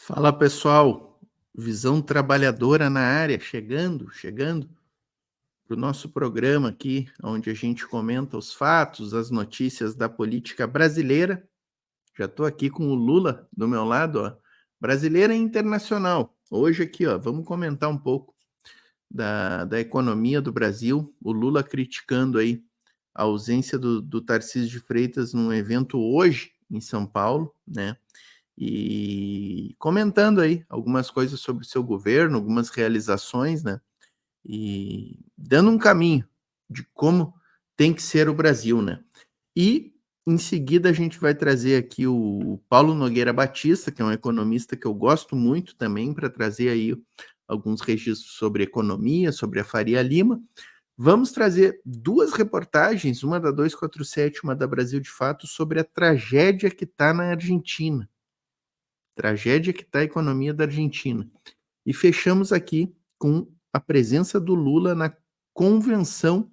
Fala pessoal, Visão Trabalhadora na área, chegando para o nosso programa aqui, onde a gente comenta os fatos, as notícias da política brasileira. Já estou aqui com o Lula do meu lado, ó, brasileira e internacional. Hoje aqui, ó, vamos comentar um pouco da economia do Brasil. O Lula criticando aí a ausência do Tarcísio de Freitas num evento hoje em São Paulo, né? E comentando aí algumas coisas sobre o seu governo, algumas realizações, né? E dando um caminho de como tem que ser o Brasil, né? E em seguida a gente vai trazer aqui o Paulo Nogueira Batista, que é um economista que eu gosto muito também, para trazer aí alguns registros sobre economia, sobre a Faria Lima. Vamos trazer duas reportagens, uma da 247, uma da Brasil de Fato, sobre a tragédia que está na Argentina. Tragédia que está a economia da Argentina. E fechamos aqui com a presença do Lula convenção,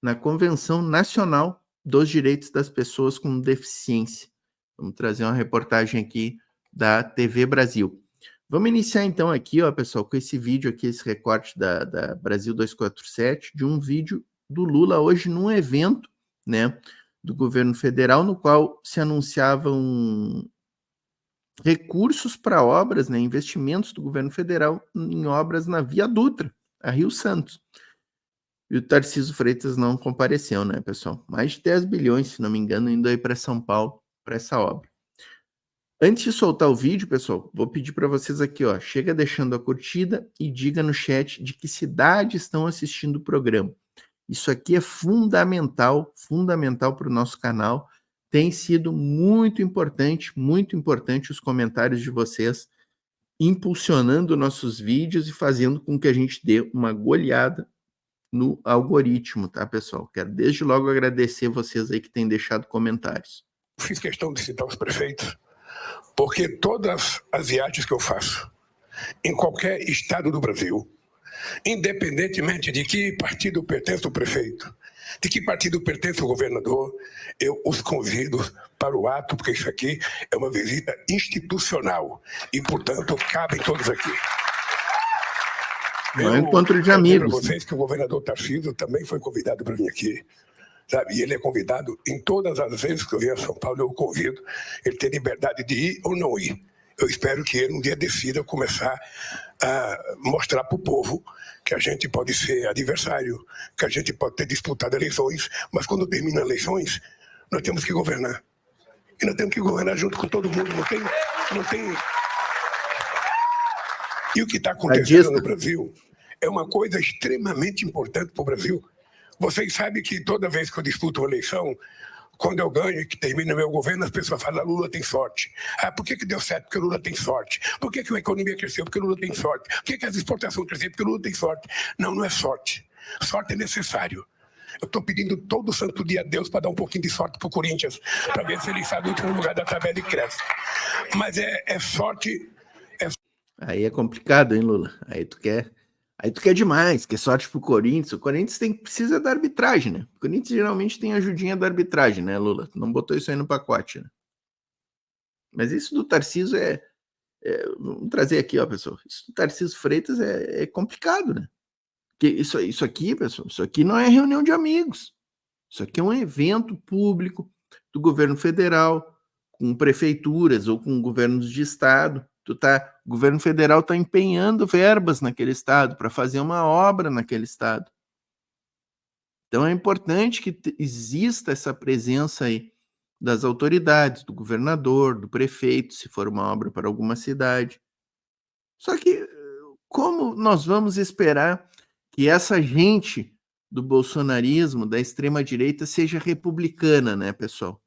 na Convenção Nacional dos Direitos das Pessoas com Deficiência. Vamos trazer uma reportagem aqui da TV Brasil. Vamos iniciar então aqui, ó, pessoal, com esse vídeo aqui, esse recorte da Brasil 247, de um vídeo do Lula hoje num evento, né, do governo federal, no qual se anunciavam recursos para obras, né, investimentos do governo federal em obras na Via Dutra, a Rio Santos. E o Tarcísio Freitas não compareceu, né, pessoal? Mais de 10 bilhões, se não me engano, indo aí para São Paulo para essa obra. Antes de soltar o vídeo, pessoal, vou pedir para vocês aqui, ó, chega deixando a curtida e diga no chat de que cidade estão assistindo o programa. Isso aqui é fundamental para o nosso canal. Tem sido muito importante os comentários de vocês, impulsionando nossos vídeos e fazendo com que a gente dê uma goleada no algoritmo, tá, pessoal? Quero desde logo agradecer vocês aí que têm deixado comentários. Fiz questão de citar os prefeitos, porque todas as viagens que eu faço, em qualquer estado do Brasil, independentemente de que partido pertence o prefeito, de que partido pertence o governador, eu os convido para o ato, porque isso aqui é uma visita institucional e, portanto, cabem todos aqui. Não é um encontro de amigos. Eu para vocês que o governador Tarcísio também foi convidado para vir aqui. Sabe? E ele é convidado em todas as vezes que eu venho a São Paulo, eu o convido. Ele tem liberdade de ir ou não ir. Eu espero que ele um dia decida começar a mostrar para o povo que a gente pode ser adversário, que a gente pode ter disputado eleições, mas quando termina eleições, nós temos que governar. E nós temos que governar junto com todo mundo. Não tem... E o que está acontecendo no Brasil é uma coisa extremamente importante para o Brasil. Vocês sabem que toda vez que eu disputo uma eleição, quando eu ganho e que termina o meu governo, as pessoas falam, Lula tem sorte. Ah, por que deu certo? Porque o Lula tem sorte. Por que a economia cresceu? Porque o Lula tem sorte. Por que as exportações cresceram? Porque o Lula tem sorte. Não, não é sorte. Sorte é necessário. Eu estou pedindo todo santo dia a Deus para dar um pouquinho de sorte para o Corinthians, para ver se ele sai do último lugar da tabela e cresce. Mas é sorte... Aí é complicado, hein, Lula? Aí tu quer demais, quer sorte pro Corinthians. O Corinthians precisa da arbitragem, né? O Corinthians geralmente tem ajudinha da arbitragem, né, Lula? Tu não botou isso aí no pacote, né? Mas isso do Tarcísio vamos trazer aqui, ó, pessoal. Isso do Tarcísio Freitas é complicado, né? Porque isso aqui, pessoal, isso aqui não é reunião de amigos. Isso aqui é um evento público do governo federal, com prefeituras ou com governos de estado. O governo federal está empenhando verbas naquele estado para fazer uma obra naquele estado. Então é importante que exista essa presença aí das autoridades, do governador, do prefeito, se for uma obra para alguma cidade. Só que como nós vamos esperar que essa gente do bolsonarismo, da extrema-direita, seja republicana, né, pessoal?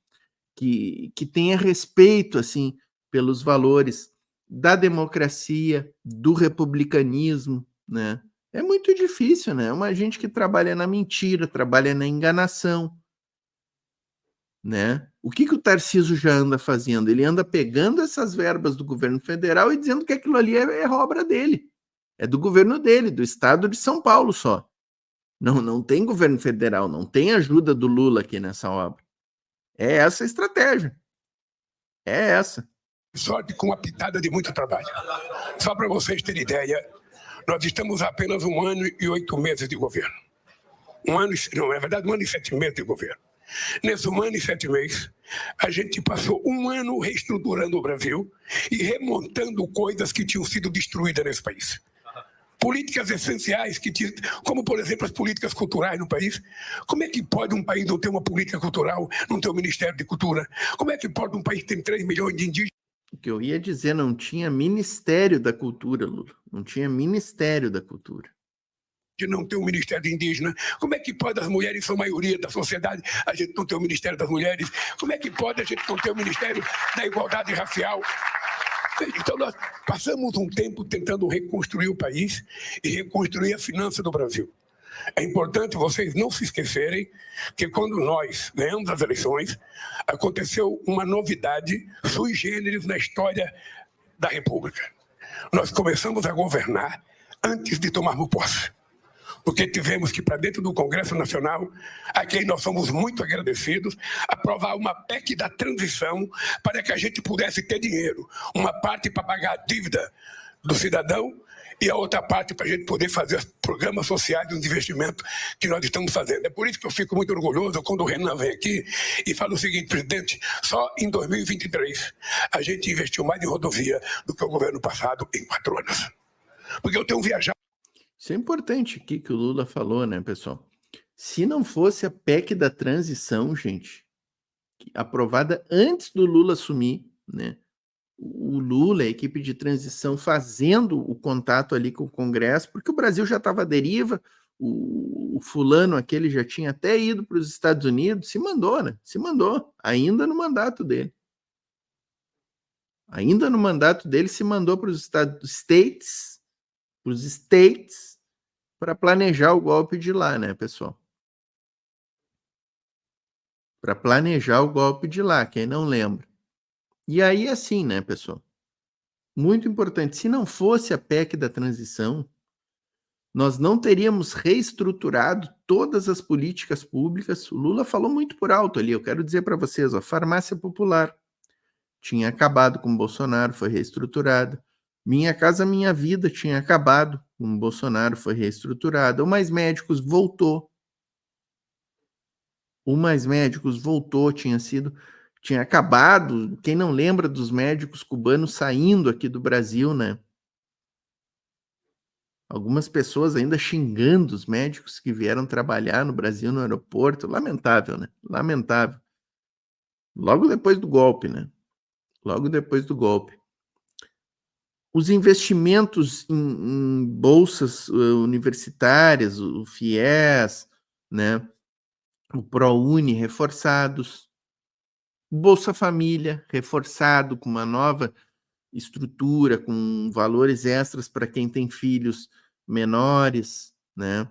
Que tenha respeito, assim, pelos valores da democracia, do republicanismo, né? É muito difícil, né? É uma gente que trabalha na mentira, trabalha na enganação, né? O que o Tarcísio já anda fazendo? Ele anda pegando essas verbas do governo federal e dizendo que aquilo ali é obra dele. É do governo dele, do estado de São Paulo só. Não tem governo federal, não tem ajuda do Lula aqui nessa obra. É essa a estratégia. É essa. sorte com uma pitada de muito trabalho. Só para vocês terem ideia, nós estamos há apenas 1 ano e 8 meses de governo. 1 ano, não, na verdade, 1 ano e 7 meses de governo. Nesse 1 ano e 7 meses, a gente passou 1 ano reestruturando o Brasil e remontando coisas que tinham sido destruídas nesse país. Políticas essenciais, como, por exemplo, as políticas culturais no país. Como é que pode um país não ter uma política cultural, não ter um Ministério de Cultura? Como é que pode um país ter 3 milhões de indígenas? O que eu ia dizer, não tinha Ministério da Cultura, Lula. Não tinha Ministério da Cultura. De não ter um Ministério indígena? Como é que pode as mulheres são maioria da sociedade, a gente não ter o Ministério das Mulheres? Como é que pode a gente não ter o Ministério da Igualdade Racial? Então nós passamos um tempo tentando reconstruir o país e reconstruir a finança do Brasil. É importante vocês não se esquecerem que quando nós ganhamos as eleições, aconteceu uma novidade sui generis na história da República. Nós começamos a governar antes de tomarmos posse. Porque tivemos que, para dentro do Congresso Nacional, a quem nós somos muito agradecidos, aprovar uma PEC da transição para que a gente pudesse ter dinheiro. Uma parte para pagar a dívida do cidadão e a outra parte para a gente poder fazer os programas sociais e os investimentos que nós estamos fazendo. É por isso que eu fico muito orgulhoso quando o Renan vem aqui e fala o seguinte: presidente, só em 2023 a gente investiu mais em rodovia do que o governo passado em 4 anos. Porque eu tenho viajado. Isso é importante aqui que o Lula falou, né, pessoal? Se não fosse a PEC da transição, gente, aprovada antes do Lula assumir, né? O Lula, a equipe de transição, fazendo o contato ali com o Congresso, porque o Brasil já estava à deriva, o fulano aquele já tinha até ido para os Estados Unidos, se mandou, né? Se mandou, ainda no mandato dele. Ainda no mandato dele se mandou para os States, para planejar o golpe de lá, né, pessoal? Para planejar o golpe de lá, quem não lembra. E aí, assim, né, pessoal? Muito importante, se não fosse a PEC da transição, nós não teríamos reestruturado todas as políticas públicas. O Lula falou muito por alto ali, eu quero dizer para vocês, a farmácia popular tinha acabado com o Bolsonaro, foi reestruturada. Minha Casa Minha Vida tinha acabado com o Bolsonaro, foi reestruturada. O Mais Médicos voltou. O Mais Médicos voltou, tinha acabado. Quem não lembra dos médicos cubanos saindo aqui do Brasil, né? Algumas pessoas ainda xingando os médicos que vieram trabalhar no Brasil no aeroporto. Lamentável, né? Lamentável. Logo depois do golpe, né? Logo depois do golpe. Os investimentos em bolsas universitárias, o FIES, né? O ProUni reforçados. Bolsa Família reforçado com uma nova estrutura, com valores extras para quem tem filhos menores, né?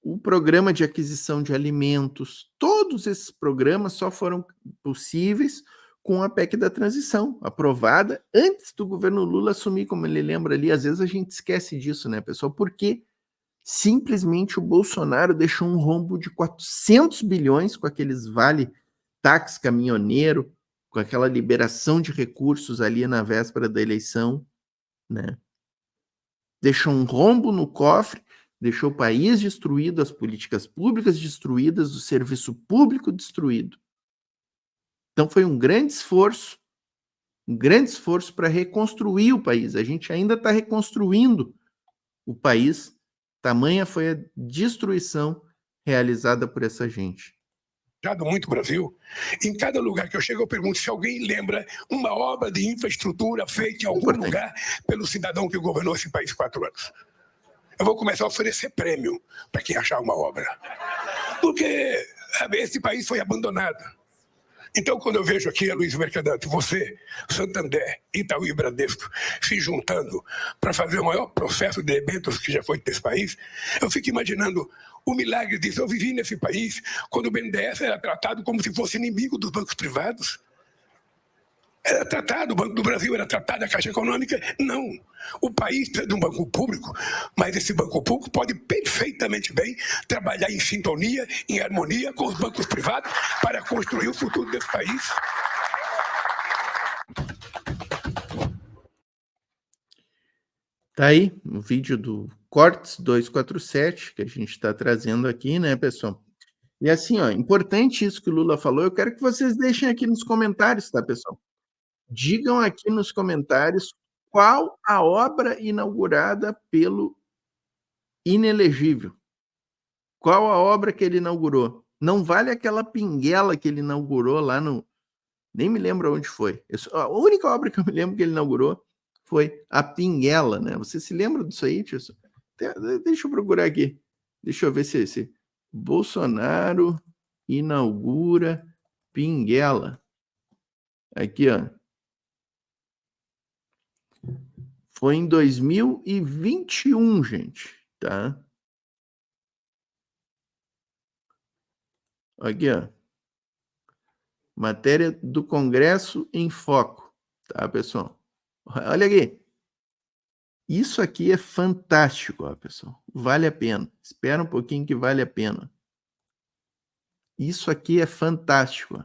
O programa de aquisição de alimentos, todos esses programas só foram possíveis com a PEC da transição, aprovada antes do governo Lula assumir, como ele lembra ali. Às vezes a gente esquece disso, né, pessoal? Porque simplesmente o Bolsonaro deixou um rombo de 400 bilhões com aqueles vale-táxi caminhoneiro, com aquela liberação de recursos ali na véspera da eleição, né? Deixou um rombo no cofre, deixou o país destruído, as políticas públicas destruídas, o serviço público destruído. Então foi um grande esforço para reconstruir o país. A gente ainda está reconstruindo o país, tamanha foi a destruição realizada por essa gente. Muito Brasil. Em cada lugar que eu chego, eu pergunto se alguém lembra uma obra de infraestrutura feita em algum lugar pelo cidadão que governou esse país 4 anos. Eu vou começar a oferecer prêmio para quem achar uma obra. Porque esse país foi abandonado. Então, quando eu vejo aqui a Luiz Mercadante, você, Santander, Itaú e Bradesco se juntando para fazer o maior processo de eventos que já foi nesse país, eu fico imaginando o milagre disso. Eu vivi nesse país quando o BNDES era tratado como se fosse inimigo dos bancos privados. Era tratado, o Banco do Brasil era tratado, a Caixa Econômica, não. O país precisa de um banco público, mas esse banco público pode perfeitamente bem trabalhar em sintonia, em harmonia com os bancos privados para construir o futuro desse país. Tá aí o vídeo do Cortes 247 que a gente está trazendo aqui, né, pessoal? E assim, ó, importante isso que o Lula falou, eu quero que vocês deixem aqui nos comentários, tá, pessoal? Digam aqui nos comentários qual a obra inaugurada pelo inelegível. Qual a obra que ele inaugurou? Não vale aquela pinguela que ele inaugurou lá no... Nem me lembro onde foi. A única obra que eu me lembro que ele inaugurou foi a pinguela, né? Você se lembra disso aí, tio? Deixa eu procurar aqui. Deixa eu ver se esse Bolsonaro inaugura pinguela. Aqui, ó. Foi em 2021, gente, tá? Aqui, ó. Matéria do Congresso em Foco, tá, pessoal? Olha aqui. Isso aqui é fantástico, ó, pessoal. Vale a pena. Espera um pouquinho que vale a pena. Isso aqui é fantástico.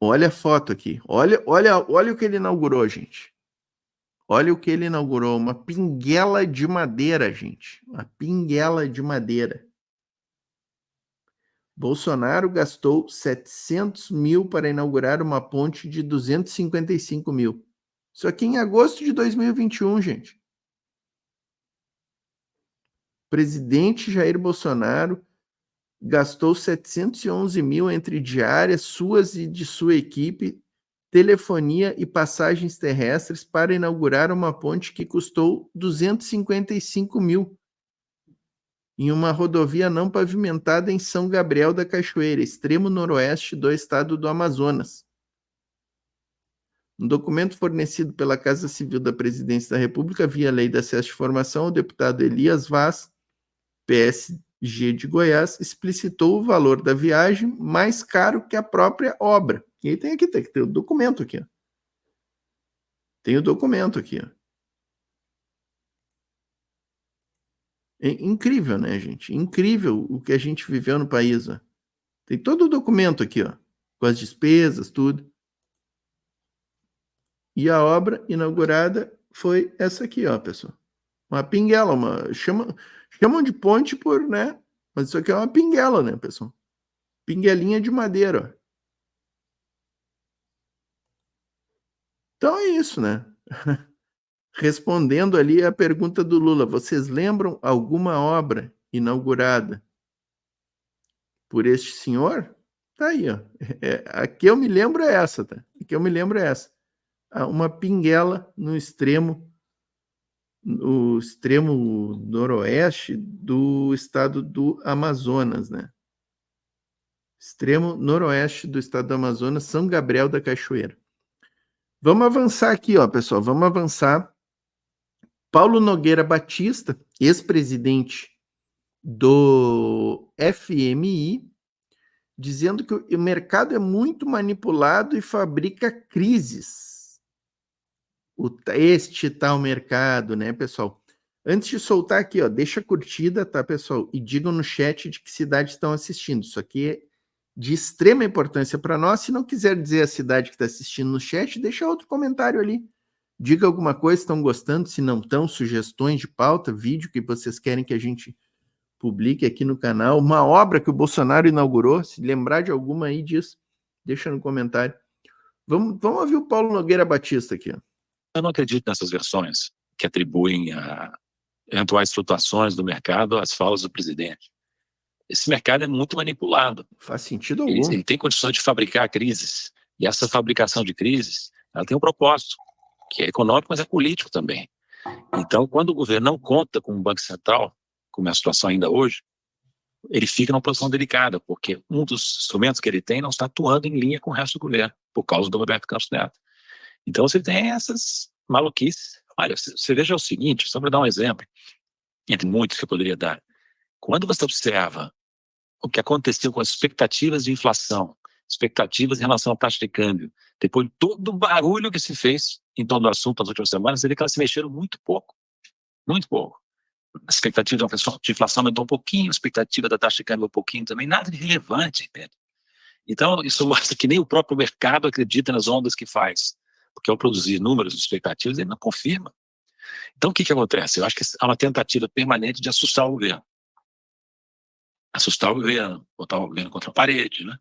Olha a foto aqui. Olha o que ele inaugurou, gente. Olha o que ele inaugurou. Uma pinguela de madeira, gente. Uma pinguela de madeira. Bolsonaro gastou 700 mil para inaugurar uma ponte de 255 mil. Isso aqui em agosto de 2021, gente. Presidente Jair Bolsonaro gastou 711 mil entre diárias suas e de sua equipe, telefonia e passagens terrestres para inaugurar uma ponte que custou 255 mil em uma rodovia não pavimentada em São Gabriel da Cachoeira, extremo noroeste do estado do Amazonas. No documento fornecido pela Casa Civil da Presidência da República via Lei de Acesso de Informação, o deputado Elias Vaz, PSG de Goiás, explicitou o valor da viagem mais caro que a própria obra. E aí tem o documento aqui. Ó. Tem o documento aqui. Ó. É incrível, né, gente? Incrível o que a gente viveu no país. Ó. Tem todo o documento aqui, ó, com as despesas, tudo. E a obra inaugurada foi essa aqui, ó, pessoal. Uma pinguela, chamam de ponte por, né? Mas isso aqui é uma pinguela, né, pessoal? Pinguelinha de madeira, ó. Então é isso, né? Respondendo ali a pergunta do Lula, vocês lembram alguma obra inaugurada por este senhor? Tá aí, ó. A que eu me lembro é essa, tá? A que eu me lembro é essa. Uma pinguela no extremo noroeste do estado do Amazonas, né? Extremo noroeste do estado do Amazonas, São Gabriel da Cachoeira. Vamos avançar aqui, ó, pessoal. Vamos avançar. Paulo Nogueira Batista, ex-presidente do FMI, dizendo que o mercado é muito manipulado e fabrica crises. Este tal mercado, né, pessoal? Antes de soltar aqui, ó, deixa a curtida, tá, pessoal? E digam no chat de que cidade estão assistindo. Isso aqui é de extrema importância para nós. Se não quiser dizer a cidade que está assistindo no chat, deixa outro comentário ali. Diga alguma coisa, estão gostando, se não estão, sugestões de pauta, vídeo que vocês querem que a gente publique aqui no canal. Uma obra que o Bolsonaro inaugurou, se lembrar de alguma aí disso, deixa no comentário. Vamos ouvir o Paulo Nogueira Batista aqui. Ó. Eu não acredito nessas versões que atribuem a eventuais flutuações do mercado às falas do presidente. Esse mercado é muito manipulado. Faz sentido algum. Ele tem condições de fabricar crises. E essa fabricação de crises, ela tem um propósito, que é econômico, mas é político também. Então, quando o governo não conta com o Banco Central, como é a situação ainda hoje, ele fica numa posição delicada, porque um dos instrumentos que ele tem não está atuando em linha com o resto do governo, por causa do Roberto Campos Neto. Então, você tem essas maluquices. Olha, você veja o seguinte, só para dar um exemplo, entre muitos que eu poderia dar. Quando você observa o que aconteceu com as expectativas de inflação, expectativas em relação à taxa de câmbio, depois de todo o barulho que se fez em torno do assunto nas últimas semanas, você vê que elas se mexeram muito pouco. Muito pouco. A expectativa de inflação aumentou um pouquinho, a expectativa da taxa de câmbio um pouquinho também, nada de relevante, Pedro. Então, isso mostra que nem o próprio mercado acredita nas ondas que faz. porque ao produzir números e expectativas, ele não confirma. Então, o que acontece? Eu acho que há uma tentativa permanente de assustar o governo. Assustar o governo, botar o governo contra a parede, né?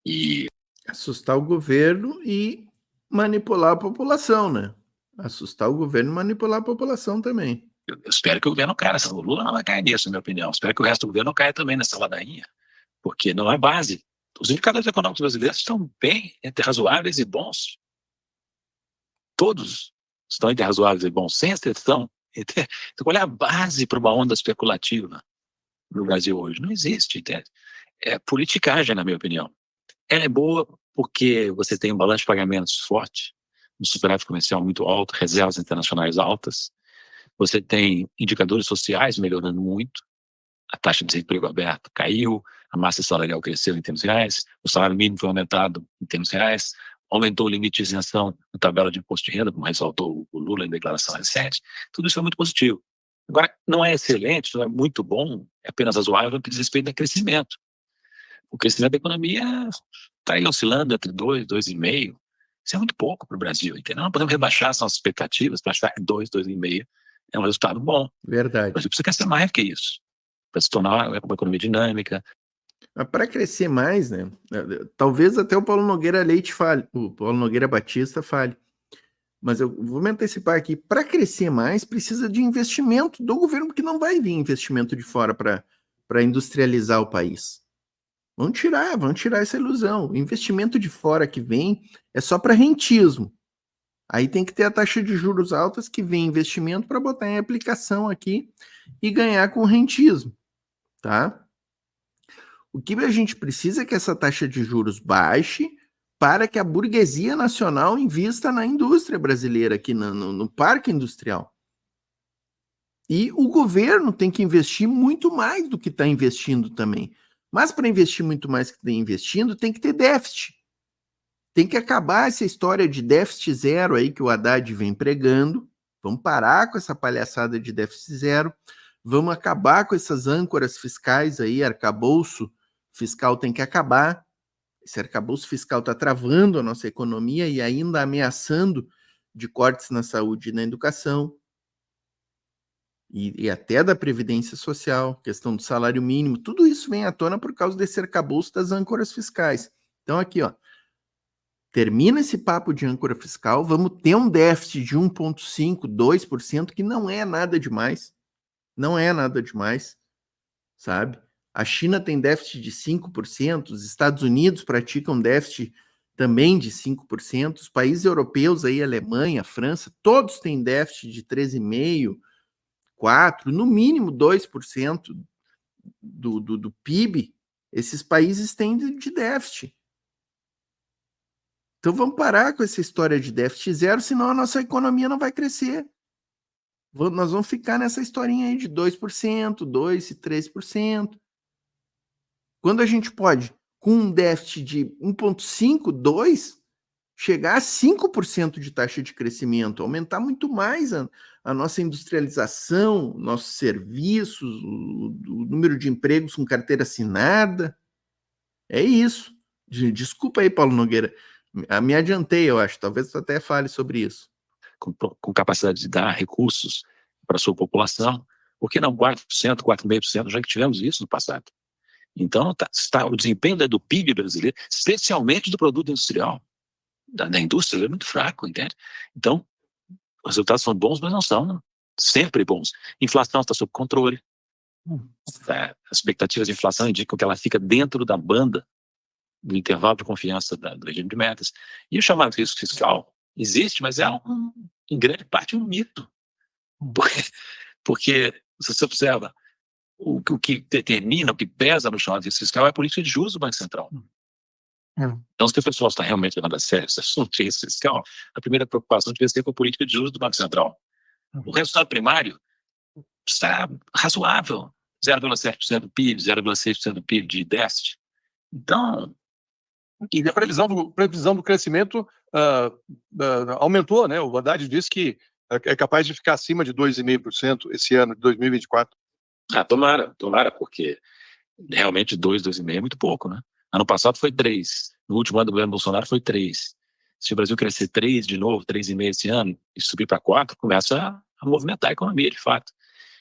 E assustar o governo e manipular a população, né? Assustar o governo e manipular a população também. eu espero que o governo caia. O Lula não vai cair nisso, na minha opinião. Espero que o resto do governo não caia também nessa ladainha, porque não é base. Os indicadores econômicos brasileiros estão bem entre razoáveis e bons. Todos estão entre razoáveis e bons, sem exceção. Então, qual é a base para uma onda especulativa no Brasil hoje? Não existe, entende? É politicagem, na minha opinião. Ela é boa porque você tem um balanço de pagamentos forte, um superávit comercial muito alto, reservas internacionais altas, você tem indicadores sociais melhorando muito, a taxa de desemprego aberto caiu, a massa salarial cresceu em termos reais, o salário mínimo foi aumentado em termos reais, aumentou o limite de isenção na tabela de imposto de renda, como ressaltou o Lula em declaração recente. Tudo isso é muito positivo. Agora, não é excelente, não é muito bom, é apenas razoável no que diz respeito ao crescimento. O crescimento da economia está aí oscilando entre 2, 2,5. Isso é muito pouco para o Brasil, entendeu? Não podemos rebaixar as nossas expectativas para achar que 2, 2,5 é um resultado bom. O Verdade. Brasil precisa crescer mais do que isso, para se tornar uma economia dinâmica. Mas para crescer mais, né? Talvez até o Paulo Nogueira Leite fale, o Paulo Nogueira Batista fale. Mas eu vou me antecipar aqui. Para crescer mais, precisa de investimento do governo, porque não vai vir investimento de fora para industrializar o país. Vão tirar essa ilusão. O investimento de fora que vem é só para rentismo. Aí tem que ter a taxa de juros altas que vem investimento para botar em aplicação aqui e ganhar com rentismo, tá? O que a gente precisa é que essa taxa de juros baixe para que a burguesia nacional invista na indústria brasileira, aqui no parque industrial. E o governo tem que investir muito mais do que está investindo também. Mas para investir muito mais do que está investindo, tem que ter déficit. Tem que acabar essa história de déficit zero aí que o Haddad vem pregando. Vamos parar com essa palhaçada de déficit zero. Vamos acabar com essas âncoras fiscais aí, arcabouço fiscal tem que acabar. Esse arcabouço fiscal está travando a nossa economia e ainda ameaçando de cortes na saúde e na educação. E até da Previdência Social, questão do salário mínimo, tudo isso vem à tona por causa desse arcabouço das âncoras fiscais. Então aqui, ó, termina esse papo de âncora fiscal, vamos ter um déficit de 1,5%, 2%, que não é nada demais. Não é nada demais, sabe? A China tem déficit de 5%, os Estados Unidos praticam déficit também de 5%, os países europeus, aí, Alemanha, França, todos têm déficit de 3,5%, 4%, no mínimo 2% do PIB, esses países têm de déficit. Então vamos parar com essa história de déficit zero, senão a nossa economia não vai crescer. Nós vamos ficar nessa historinha aí de 2%, 2% e 3%. Quando a gente pode, com um déficit de 1,5%, 2%, chegar a 5% de taxa de crescimento, aumentar muito mais a nossa industrialização, nossos serviços, o número de empregos com carteira assinada. É isso. Desculpa aí, Paulo Nogueira. Me adiantei, eu acho. Talvez tu até fale sobre isso. Com capacidade de dar recursos para a sua população. Por que não 4%, 4,5%? Já que tivemos isso no passado. Então, o desempenho do PIB brasileiro, especialmente do produto industrial, da indústria, é muito fraco, entende? Então, os resultados são bons, mas não são sempre bons. Inflação está sob controle. As expectativas de inflação indicam que ela fica dentro da banda do intervalo de confiança do regime de metas. E o chamado risco fiscal existe, mas é em grande parte um mito. Porque se você observa, o que determina, o que pesa no chamado risco fiscal é a política de juros do Banco Central. Então, se o pessoal está realmente levando a sério esse assunto de risco fiscal, a primeira preocupação devia ser com a política de juros do Banco Central. O resultado primário está razoável, 0,7% do PIB, 0,6% do PIB de déficit. Então, e a previsão do crescimento aumentou, né? O Haddad disse que é capaz de ficar acima de 2,5% esse ano de 2024. Tomara, porque realmente 2,5% é muito pouco, né? Ano passado foi 3%, no último ano do governo Bolsonaro foi 3%. Se o Brasil crescer 3 de novo, 3,5 esse ano, e subir para 4, começa a movimentar a economia, de fato.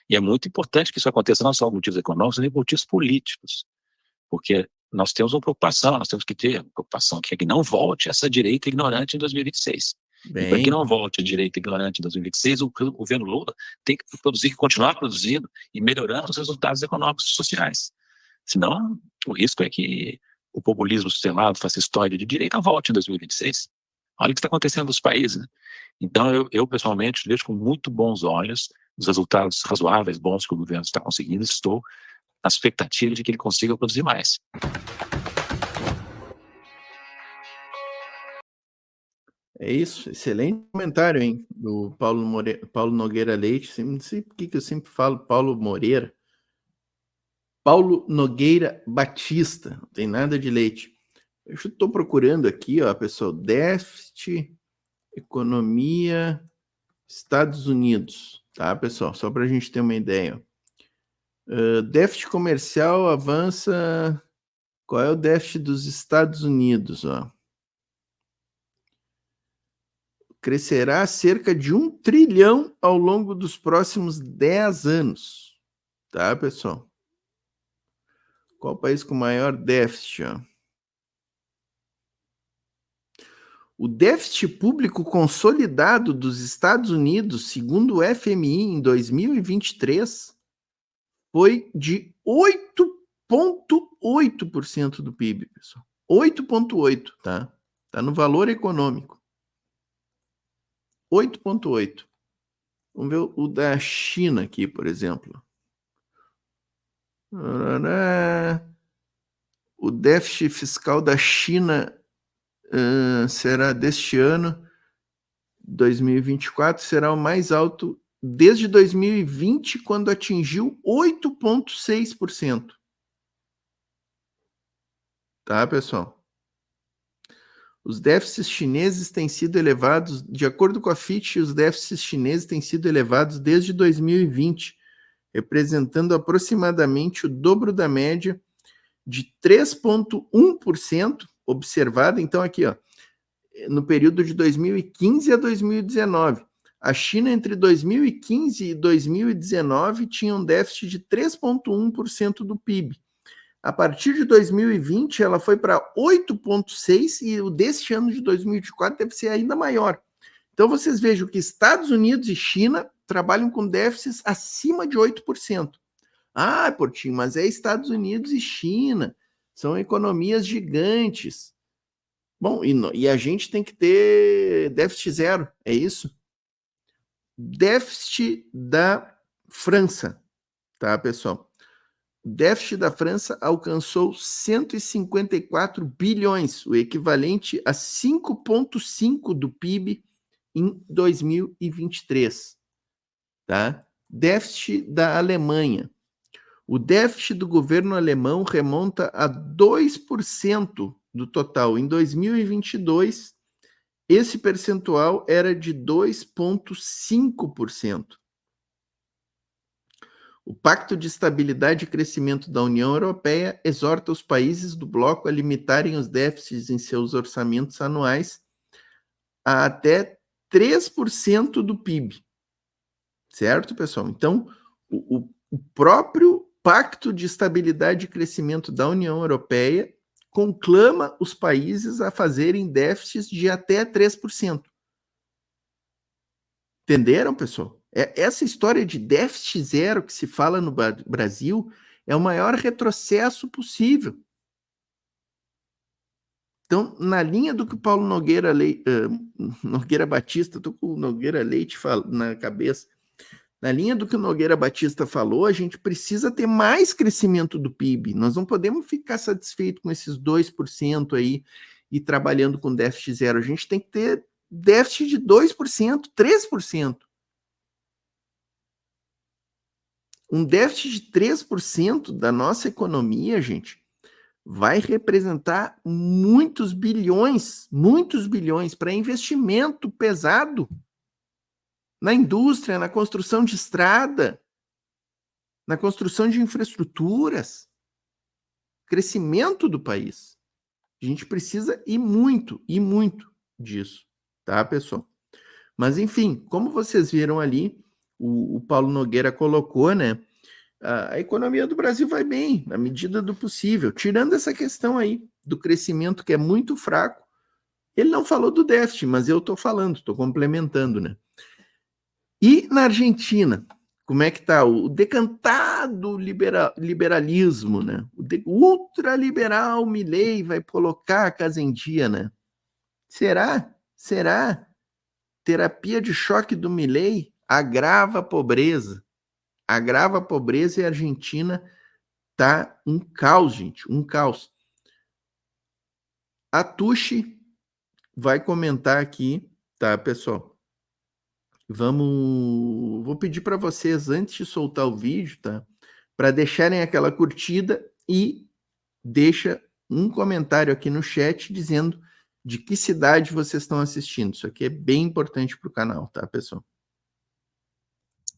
E é muito importante que isso aconteça não só por motivos econômicos, mas por motivos políticos. Porque nós temos uma preocupação, nós temos que ter uma preocupação que é que não volte essa direita ignorante em 2026. E para que não volte a direita ignorante em 2026, o governo Lula tem que produzir, continuar produzindo e melhorando os resultados econômicos e sociais. Senão, o risco é que o populismo sistemado, fascistoide de direita volte em 2026. Olha o que está acontecendo nos países, né? Então, eu pessoalmente vejo com muito bons olhos os resultados razoáveis, bons que o governo está conseguindo. Estou na expectativa de que ele consiga produzir mais. É isso, excelente comentário, hein, do Paulo Nogueira Leite. Não sei por que eu sempre falo Paulo Moreira. Paulo Nogueira Batista, não tem nada de Leite. Eu estou procurando aqui, ó, pessoal, déficit, economia, Estados Unidos, tá, pessoal? Só para a gente ter uma ideia. Déficit comercial avança. Qual é o déficit dos Estados Unidos, ó? Crescerá cerca de 1 trilhão ao longo dos próximos 10 anos, tá, pessoal? Qual o país com maior déficit, ó? O déficit público consolidado dos Estados Unidos, segundo o FMI, em 2023, foi de 8,8% do PIB, pessoal. 8,8%, tá? Tá no valor econômico. 8,8%. Vamos ver o da China aqui, por exemplo. O déficit fiscal da China será deste ano, 2024, será o mais alto desde 2020, quando atingiu 8,6%. Tá, pessoal? Os déficits chineses têm sido elevados, de acordo com a Fitch, os déficits chineses têm sido elevados desde 2020, representando aproximadamente o dobro da média de 3,1% observada, então aqui, ó, no período de 2015 a 2019. A China, entre 2015 e 2019, tinha um déficit de 3,1% do PIB. A partir de 2020, ela foi para 8,6% e o deste ano de 2024 deve ser ainda maior. Então, vocês vejam que Estados Unidos e China trabalham com déficits acima de 8%. Ah, Portinho, mas é Estados Unidos e China, são economias gigantes. Bom, e a gente tem que ter déficit zero, é isso? Déficit da França, tá, pessoal? O déficit da França alcançou 154 bilhões, o equivalente a 5,5% do PIB em 2023, tá? Déficit da Alemanha. O déficit do governo alemão remonta a 2% do total. Em 2022, esse percentual era de 2,5%. O Pacto de Estabilidade e Crescimento da União Europeia exorta os países do bloco a limitarem os déficits em seus orçamentos anuais a até 3% do PIB. Certo, pessoal? Então, o próprio Pacto de Estabilidade e Crescimento da União Europeia conclama os países a fazerem déficits de até 3%. Entenderam, pessoal? Essa história de déficit zero que se fala no Brasil é o maior retrocesso possível. Então, na linha do que o Paulo Nogueira Batista, estou com o Nogueira Leite na cabeça, na linha do que o Nogueira Batista falou, a gente precisa ter mais crescimento do PIB. Nós não podemos ficar satisfeitos com esses 2% aí e trabalhando com déficit zero. A gente tem que ter déficit de 2%, 3%. Um déficit de 3% da nossa economia, gente, vai representar muitos bilhões para investimento pesado na indústria, na construção de estrada, na construção de infraestruturas, crescimento do país. A gente precisa ir muito, disso, tá, pessoal? Mas, enfim, como vocês viram ali, o Paulo Nogueira colocou, né? A economia do Brasil vai bem, na medida do possível, tirando essa questão aí do crescimento que é muito fraco. Ele não falou do déficit, mas eu estou falando, estou complementando, né? E na Argentina, como é que está o decantado liberalismo, né? O ultraliberal Milei vai colocar a casa em dia, né? Será? Terapia de choque do Milei agrava a pobreza. Agrava a pobreza e a Argentina tá um caos, gente, um caos. A Tuxi vai comentar aqui, tá, pessoal? Vou pedir para vocês, antes de soltar o vídeo, tá? Para deixarem aquela curtida e deixa um comentário aqui no chat dizendo de que cidade vocês estão assistindo. Isso aqui é bem importante para o canal, tá, pessoal?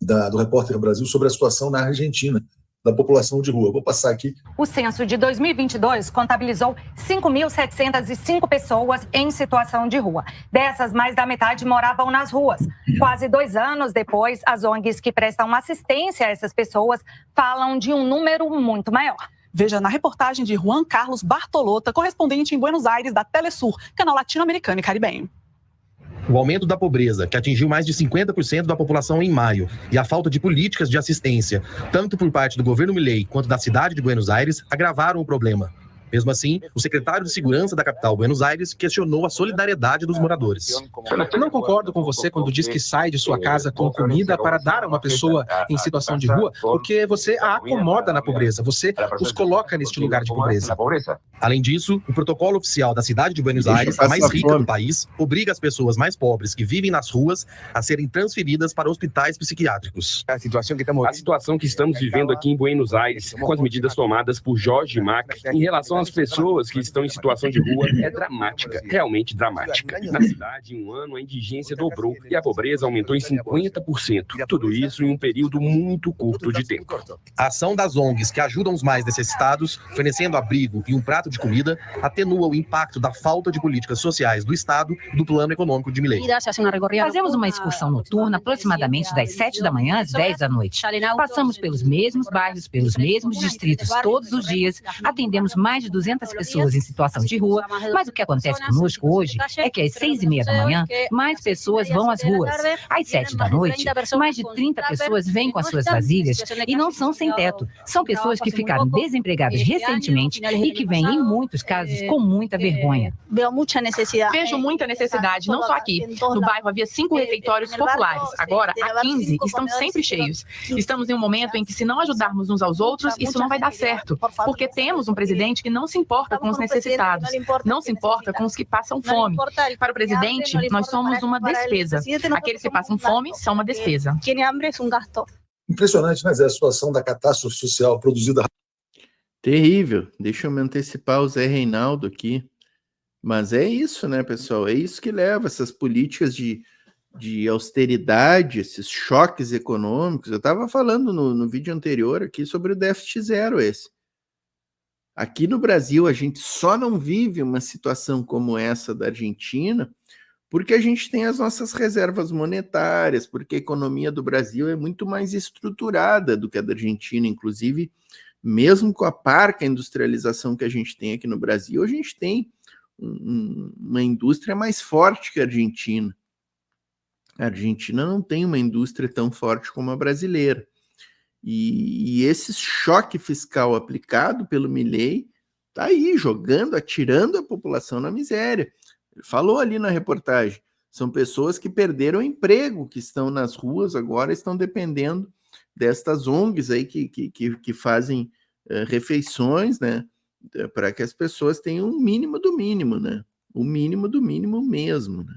Do Repórter Brasil sobre a situação na Argentina, da população de rua. Vou passar aqui. O censo de 2022 contabilizou 5.705 pessoas em situação de rua. Dessas, mais da metade moravam nas ruas. Quase 2 anos depois, as ONGs que prestam assistência a essas pessoas falam de um número muito maior. Veja na reportagem de Juan Carlos Bartolota, correspondente em Buenos Aires da Telesur, canal latino-americano e caribenho. O aumento da pobreza, que atingiu mais de 50% da população em maio, e a falta de políticas de assistência, tanto por parte do governo Milei quanto da cidade de Buenos Aires, agravaram o problema. Mesmo assim, o secretário de Segurança da capital, Buenos Aires, questionou a solidariedade dos moradores. Eu não concordo com você quando diz que sai de sua casa com comida para dar a uma pessoa em situação de rua, porque você a acomoda na pobreza, você os coloca neste lugar de pobreza. Além disso, o protocolo oficial da cidade de Buenos Aires, a mais rica do país, obriga as pessoas mais pobres que vivem nas ruas a serem transferidas para hospitais psiquiátricos. A situação que estamos vivendo aqui em Buenos Aires, com as medidas tomadas por Jorge Macri, em relação às pessoas que estão em situação de rua, é dramática, realmente dramática. Na cidade, em um ano, a indigência dobrou e a pobreza aumentou em 50%. Tudo isso em um período muito curto de tempo. A ação das ONGs que ajudam os mais necessitados, fornecendo abrigo e um prato de comida, atenua o impacto da falta de políticas sociais do Estado do plano econômico de Milei. Fazemos uma excursão noturna aproximadamente das 7 da manhã às 10 da noite. Passamos pelos mesmos bairros, pelos mesmos distritos todos os dias, atendemos mais de 200 pessoas em situação de rua, mas o que acontece conosco hoje é que às 6:30 da manhã, mais pessoas vão às ruas. Às 7 da noite, mais de 30 pessoas vêm com as suas vasilhas e não são sem teto. São pessoas que ficaram desempregadas recentemente e que vêm, em muitos casos, com muita vergonha. Vejo muita necessidade, não só aqui. No bairro havia 5 refeitórios populares. Agora, há 15 estão sempre cheios. Estamos em um momento em que, se não ajudarmos uns aos outros, isso não vai dar certo. Porque temos um presidente que não se importa com os necessitados, não se importa com os que passam fome. Para o presidente, nós somos uma despesa. Aqueles que passam fome são uma despesa. Impressionante, né, Zé, a situação da catástrofe social produzida. Terrível. Deixa eu me antecipar o Zé Reinaldo aqui. Mas é isso, né, pessoal? É isso que leva essas políticas de austeridade, esses choques econômicos. Eu estava falando no vídeo anterior aqui sobre o déficit zero esse. Aqui no Brasil, a gente só não vive uma situação como essa da Argentina porque a gente tem as nossas reservas monetárias, porque a economia do Brasil é muito mais estruturada do que a da Argentina. Inclusive, mesmo com a parca industrialização que a gente tem aqui no Brasil, a gente tem uma indústria mais forte que a Argentina. A Argentina não tem uma indústria tão forte como a brasileira. E esse choque fiscal aplicado pelo Milei está aí, atirando a população na miséria. Ele falou ali na reportagem, são pessoas que perderam o emprego, que estão nas ruas agora, estão dependendo destas ONGs aí que fazem refeições, né, para que as pessoas tenham um mínimo do mínimo, né, o mínimo do mínimo mesmo, né.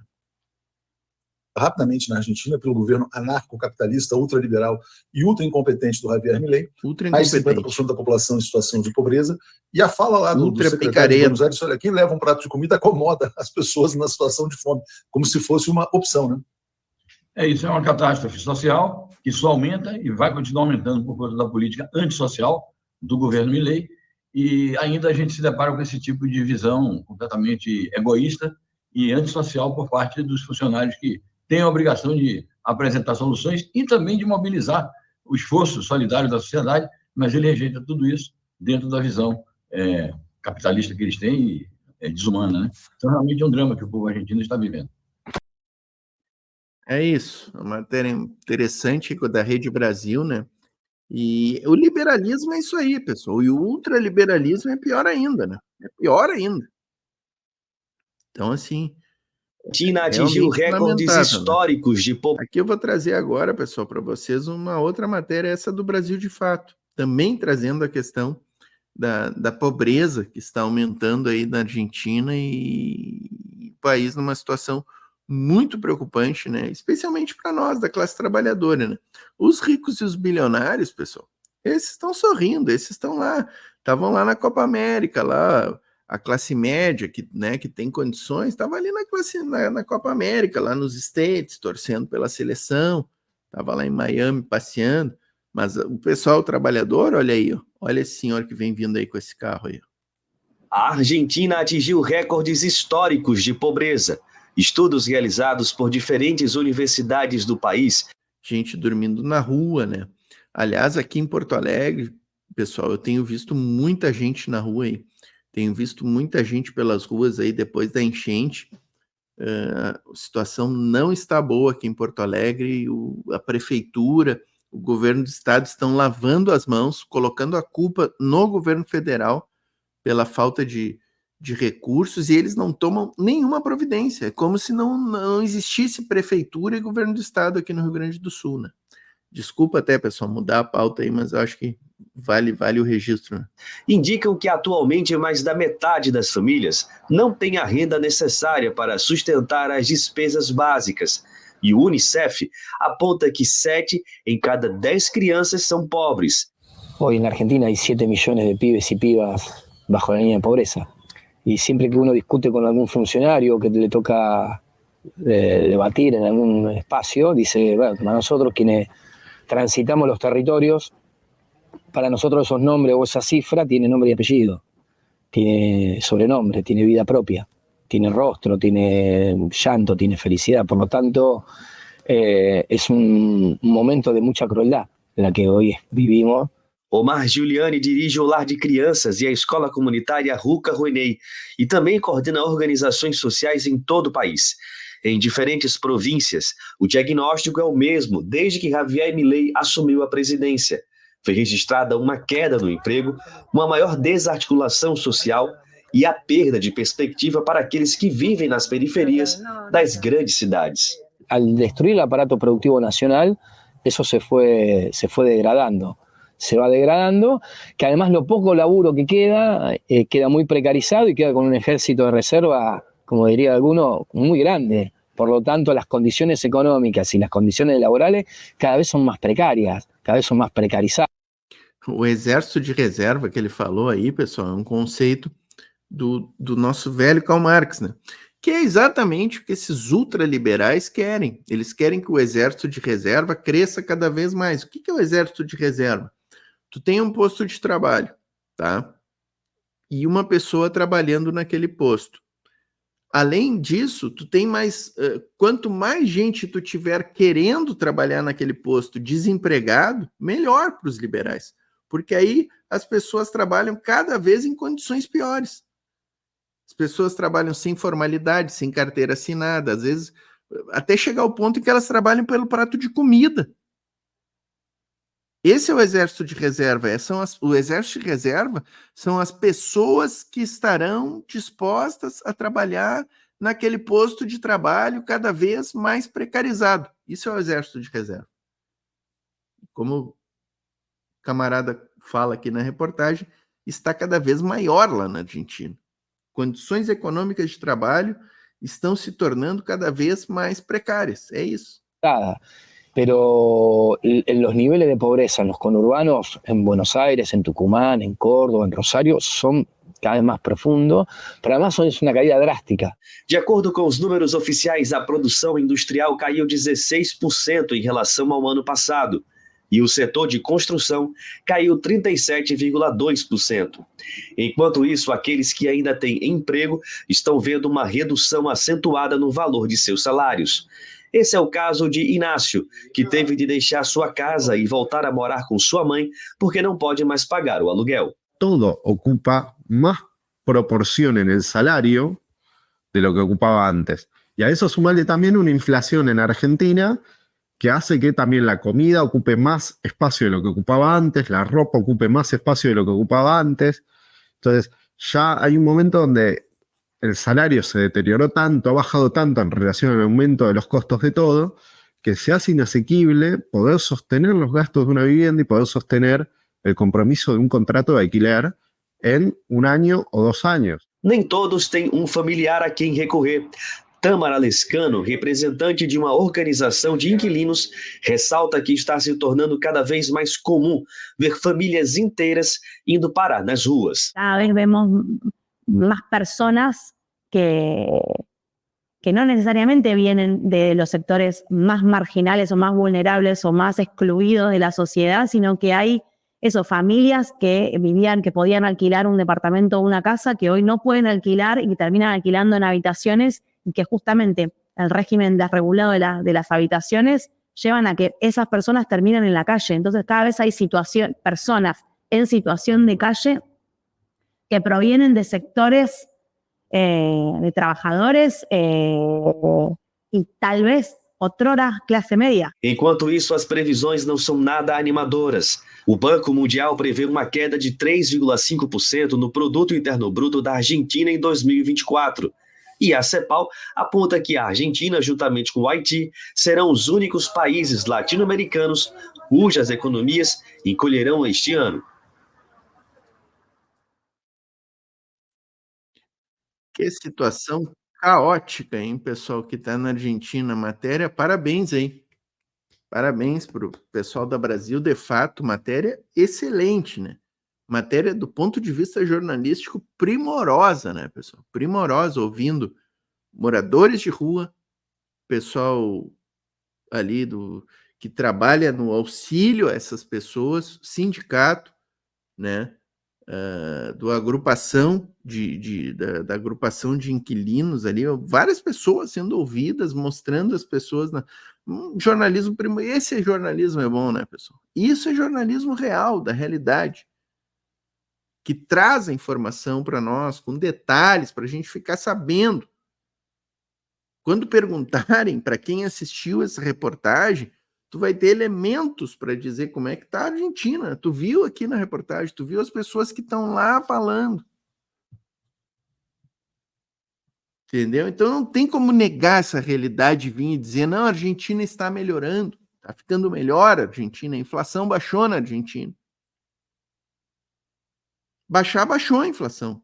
Rapidamente na Argentina, pelo governo anarcocapitalista, ultraliberal e ultra-incompetente do Javier Milei, mais de 50% da população em situação de pobreza, e a fala lá do secretário de Buenos Aires, olha, quem leva um prato de comida acomoda as pessoas na situação de fome, como se fosse uma opção, né? Isso é uma catástrofe social que só aumenta e vai continuar aumentando por conta da política antissocial do governo Milei, e ainda a gente se depara com esse tipo de visão completamente egoísta e antissocial por parte dos funcionários que têm a obrigação de apresentar soluções e também de mobilizar o esforço solidário da sociedade, mas ele rejeita tudo isso dentro da visão capitalista que eles têm e desumana, né? Então, realmente é um drama que o povo argentino está vivendo. É isso, é uma matéria interessante da Rede Brasil, né? E o liberalismo é isso aí, pessoal. E o ultraliberalismo é pior ainda, né? É pior ainda. Então, assim... Argentina atingiu recordes históricos de pobreza. Aqui eu vou trazer agora, pessoal, para vocês uma outra matéria, essa do Brasil de Fato, também trazendo a questão da pobreza que está aumentando aí na Argentina e o país numa situação muito preocupante, né? Especialmente para nós, da classe trabalhadora, né? Os ricos e os bilionários, pessoal, esses estão sorrindo, esses estão lá, estavam lá na Copa América, lá... A classe média, que tem condições, estava ali na Copa América, lá nos States, torcendo pela seleção, estava lá em Miami passeando, mas o pessoal, o trabalhador, olha aí, ó, olha esse senhor que vem vindo aí com esse carro aí. A Argentina atingiu recordes históricos de pobreza. Estudos realizados por diferentes universidades do país. Gente dormindo na rua, né? Aliás, aqui em Porto Alegre, pessoal, eu tenho visto muita gente na rua aí. Tenho visto muita gente pelas ruas aí depois da enchente. A situação não está boa aqui em Porto Alegre. A prefeitura, o governo do estado estão lavando as mãos, colocando a culpa no governo federal pela falta de recursos e eles não tomam nenhuma providência. É como se não existisse prefeitura e governo do estado aqui no Rio Grande do Sul, né? Desculpa até, pessoal, mudar a pauta aí, mas eu acho que vale o registro. Né? Indicam que atualmente mais da metade das famílias não tem a renda necessária para sustentar as despesas básicas. E o UNICEF aponta que 7 em cada 10 crianças são pobres. Hoy en Argentina hay 7 millones de pibes y pibas bajo la línea de pobreza. Y siempre que uno discute con algún funcionario que le toca debatir en algún espacio, dice, bueno, para nosotros quienes transitamos los territorios, para nosotros esos nombres o esa cifra tiene nombre y apellido, tiene sobrenombre, tiene vida propia, tiene rostro, tiene llanto, tiene felicidad. Por lo tanto, es un momento de mucha crueldad en la que hoy vivimos. Omar Giuliani dirige o Lar de Crianças e a Escola Comunitária Ruca Rouennet e também coordena organizações sociais em todo o país. Em diferentes províncias, o diagnóstico é o mesmo desde que Javier Milei assumiu a presidência. Foi registrada uma queda no emprego, uma maior desarticulação social e a perda de perspectiva para aqueles que vivem nas periferias das grandes cidades. Al destruir el aparato productivo nacional, eso se fue degradando. Se va degradando, que además lo poco laburo que queda muy precarizado y queda con un ejército de reserva, como diría alguno, muy grande. Por lo tanto, las condiciones económicas y las condiciones laborales cada vez son más precarias, cada vez son más precarizadas. O exército de reserva que ele falou aí, pessoal, é um conceito do nosso velho Karl Marx, né? Que é exatamente o que esses ultraliberais querem. Eles querem que o exército de reserva cresça cada vez mais. O que é o exército de reserva? Tu tem um posto de trabalho, tá? E uma pessoa trabalhando naquele posto. Além disso, tu tem mais... quanto mais gente tu tiver querendo trabalhar naquele posto desempregado, melhor para os liberais. Porque aí as pessoas trabalham cada vez em condições piores. As pessoas trabalham sem formalidade, sem carteira assinada, às vezes até chegar ao ponto em que elas trabalham pelo prato de comida. Esse é o exército de reserva. O exército de reserva são as pessoas que estarão dispostas a trabalhar naquele posto de trabalho cada vez mais precarizado. Isso é o exército de reserva. Como o camarada fala aqui na reportagem, está cada vez maior lá na Argentina. Condições econômicas de trabalho estão se tornando cada vez mais precárias. É isso. Pero los niveles de pobreza en los conurbanos, en Buenos Aires, en Tucumán, en Córdoba, en Rosario, son cada vez más profundos, pero además es una caída drástica. De acordo com os números oficiais, a produção industrial caiu 16% em relação ao ano passado. e o setor de construção caiu 37,2%. Enquanto isso, aqueles que ainda têm emprego estão vendo uma redução acentuada no valor de seus salários. Esse é o caso de Inácio, que teve de deixar sua casa e voltar a morar com sua mãe porque não pode mais pagar o aluguel. Todo ocupa más proporción en el salario de lo que ocupaba antes. Y a eso sumarle también una inflación en Argentina que hace que también la comida ocupe más espacio de lo que ocupaba antes, la ropa ocupe más espacio de lo que ocupaba antes. Entonces ya hay un momento donde el salario se deterioró tanto, ha bajado tanto en relación al aumento de los costos de todo, que se hace inasequible poder sostener los gastos de una vivienda y poder sostener el compromiso de un contrato de alquiler en 1 año o 2 años. Nem todos têm um familiar a quem recorrer. Tamara Lescano, representante de uma organização de inquilinos, ressalta que está se tornando cada vez mais comum ver famílias inteiras indo parar nas ruas. Cada vez vemos más personas que no necesariamente vienen de los sectores más marginales o más vulnerables o más excluidos de la sociedad, sino que hay familias que podían alquilar un departamento o una casa que hoy no pueden alquilar y terminan alquilando en habitaciones, y que justamente el régimen desregulado de las habitaciones llevan a que esas personas terminen en la calle. Entonces cada vez hay personas en situación de calle que provienen de sectores de trabajadores y tal vez outrora classe média. Enquanto isso, as previsões não são nada animadoras. O Banco Mundial prevê uma queda de 3,5% no Produto Interno Bruto da Argentina em 2024. E a CEPAL aponta que a Argentina, juntamente com o Haiti, serão os únicos países latino-americanos cujas economias encolherão este ano. Que situação caótica, hein, pessoal que está na Argentina. Matéria, parabéns, hein? Parabéns para o pessoal da Brasil, de fato, matéria excelente, né? Matéria do ponto de vista jornalístico primorosa, né, pessoal? Primorosa, ouvindo moradores de rua, pessoal ali que trabalha no auxílio a essas pessoas, sindicato, né? Da agrupação da agrupação de inquilinos ali, várias pessoas sendo ouvidas, mostrando as pessoas jornalismo esse jornalismo é bom, né, pessoal? Isso é jornalismo real, da realidade, que traz a informação para nós com detalhes para a gente ficar sabendo. Quando perguntarem para quem assistiu essa reportagem, tu vai ter elementos para dizer como é que está a Argentina. Tu viu aqui na reportagem, tu viu as pessoas que estão lá falando. Entendeu? Então não tem como negar essa realidade e vir e dizer, não, a Argentina está melhorando, está ficando melhor a Argentina, a inflação baixou na Argentina. Baixou a inflação.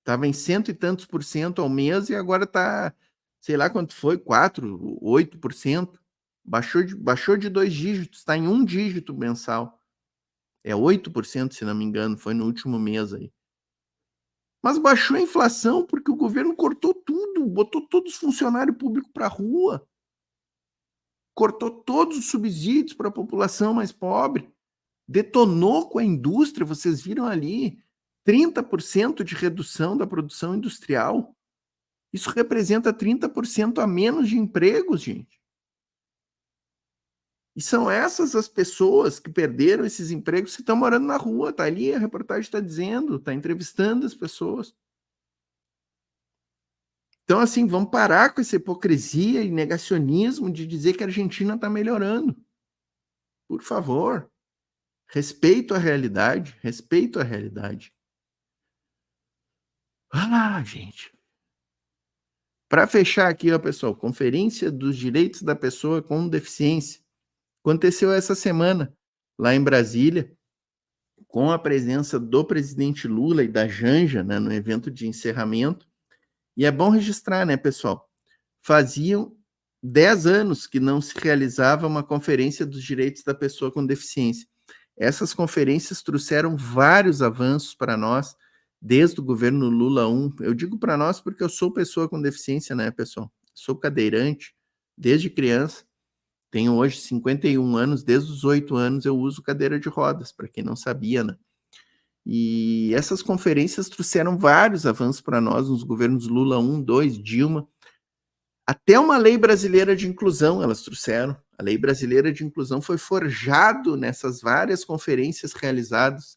Estava em 100 e tantos % ao mês e agora está, sei lá quanto foi, 4%, 8%. Baixou de 2 dígitos, está em 1 dígito mensal. É 8%, se não me engano, foi no último mês aí. Mas baixou a inflação porque o governo cortou tudo, botou todos os funcionários públicos para a rua, cortou todos os subsídios para a população mais pobre, detonou com a indústria, vocês viram ali, 30% de redução da produção industrial. Isso representa 30% a menos de empregos, gente. E são essas as pessoas que perderam esses empregos que estão morando na rua. Está ali, a reportagem está dizendo, está entrevistando as pessoas. Então, assim, vamos parar com essa hipocrisia e negacionismo de dizer que a Argentina está melhorando. Por favor. Respeito à realidade. Respeito à realidade. Gente. Para fechar aqui, ó, pessoal, Conferência dos Direitos da Pessoa com Deficiência. Aconteceu essa semana, lá em Brasília, com a presença do presidente Lula e da Janja, né, no evento de encerramento. E é bom registrar, né, pessoal? Faziam 10 anos que não se realizava uma Conferência dos Direitos da Pessoa com Deficiência. Essas conferências trouxeram vários avanços para nós, desde o governo Lula 1. Eu digo para nós porque eu sou pessoa com deficiência, né, pessoal? Sou cadeirante desde criança. Tenho hoje 51 anos, desde os 8 anos eu uso cadeira de rodas, para quem não sabia, né? E essas conferências trouxeram vários avanços para nós nos governos Lula 1, 2, Dilma. Até uma lei brasileira de inclusão elas trouxeram. A lei brasileira de inclusão foi forjado nessas várias conferências realizadas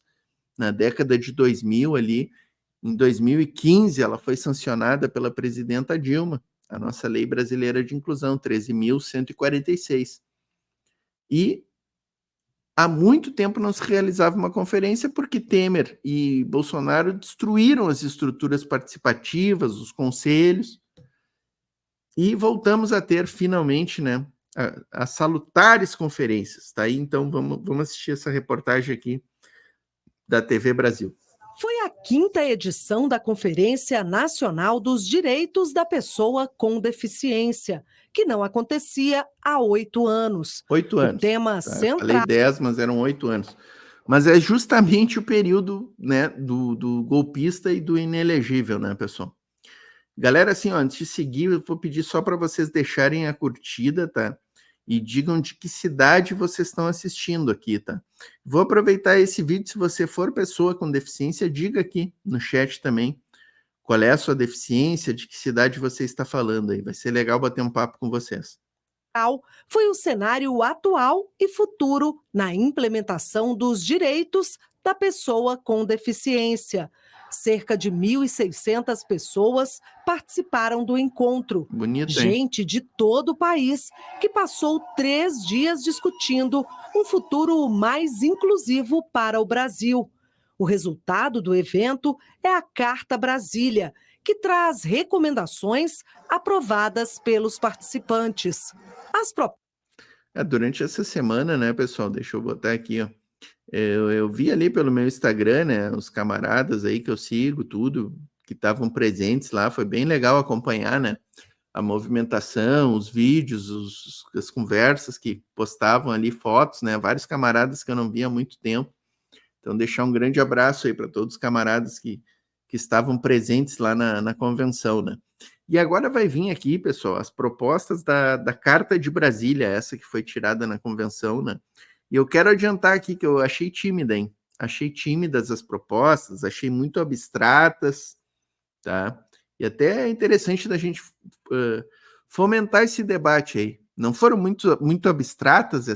na década de 2000 ali. Em 2015 ela foi sancionada pela presidenta Dilma, a nossa lei brasileira de inclusão, 13.146. E há muito tempo não se realizava uma conferência porque Temer e Bolsonaro destruíram as estruturas participativas, os conselhos, e voltamos a ter finalmente, né, as salutares conferências. Tá aí, então vamos assistir essa reportagem aqui da TV Brasil. Foi a 5ª edição da Conferência Nacional dos Direitos da Pessoa com Deficiência, que não acontecia há 8 anos. 8 anos. O tema central... Falei 10, mas eram 8 anos. Mas é justamente o período, né, do golpista e do inelegível, né, pessoal? Galera, assim, ó, antes de seguir, eu vou pedir só para vocês deixarem a curtida, tá? E digam de que cidade vocês estão assistindo aqui, tá? Vou aproveitar esse vídeo, se você for pessoa com deficiência, diga aqui no chat também qual é a sua deficiência, de que cidade você está falando aí. Vai ser legal bater um papo com vocês. Foi o cenário atual e futuro na implementação dos direitos da pessoa com deficiência. Cerca de 1.600 pessoas participaram do encontro. Bonito, hein? Gente de todo o país que passou 3 dias discutindo um futuro mais inclusivo para o Brasil. O resultado do evento é a Carta Brasília, que traz recomendações aprovadas pelos participantes. Durante essa semana, né, pessoal? Deixa eu botar aqui, ó. Eu vi ali pelo meu Instagram, né, os camaradas aí que eu sigo, tudo, que estavam presentes lá, foi bem legal acompanhar, né, a movimentação, os vídeos, as conversas que postavam ali, fotos, né, vários camaradas que eu não via há muito tempo. Então, deixar um grande abraço aí para todos os camaradas que estavam presentes lá na convenção, né. E agora vai vir aqui, pessoal, as propostas da Carta de Brasília, essa que foi tirada na convenção, né. E eu quero adiantar aqui que eu achei tímida, hein? Achei tímidas as propostas, achei muito abstratas, tá? E até é interessante da gente fomentar esse debate aí. Não foram muito abstratas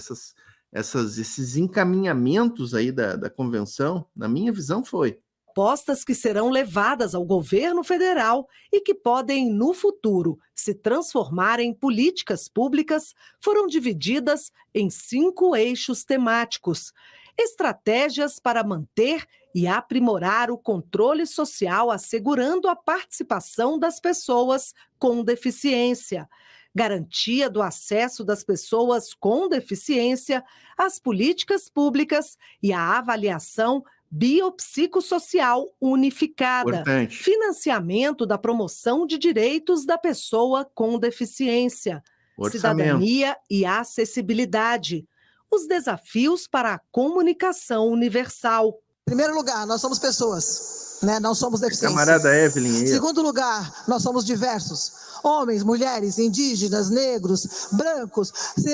esses encaminhamentos aí da convenção? Na minha visão, foi. Propostas que serão levadas ao governo federal e que podem, no futuro, se transformar em políticas públicas, foram divididas em 5 eixos temáticos. Estratégias para manter e aprimorar o controle social, assegurando a participação das pessoas com deficiência. Garantia do acesso das pessoas com deficiência às políticas públicas e a avaliação biopsicossocial unificada, Importante. Financiamento da promoção de direitos da pessoa com deficiência, cidadania e acessibilidade, os desafios para a comunicação universal. Em primeiro lugar, nós somos pessoas, né? Não somos deficientes. Camarada Evelyn. Segundo lugar, nós somos diversos. Homens, mulheres, indígenas, negros, brancos,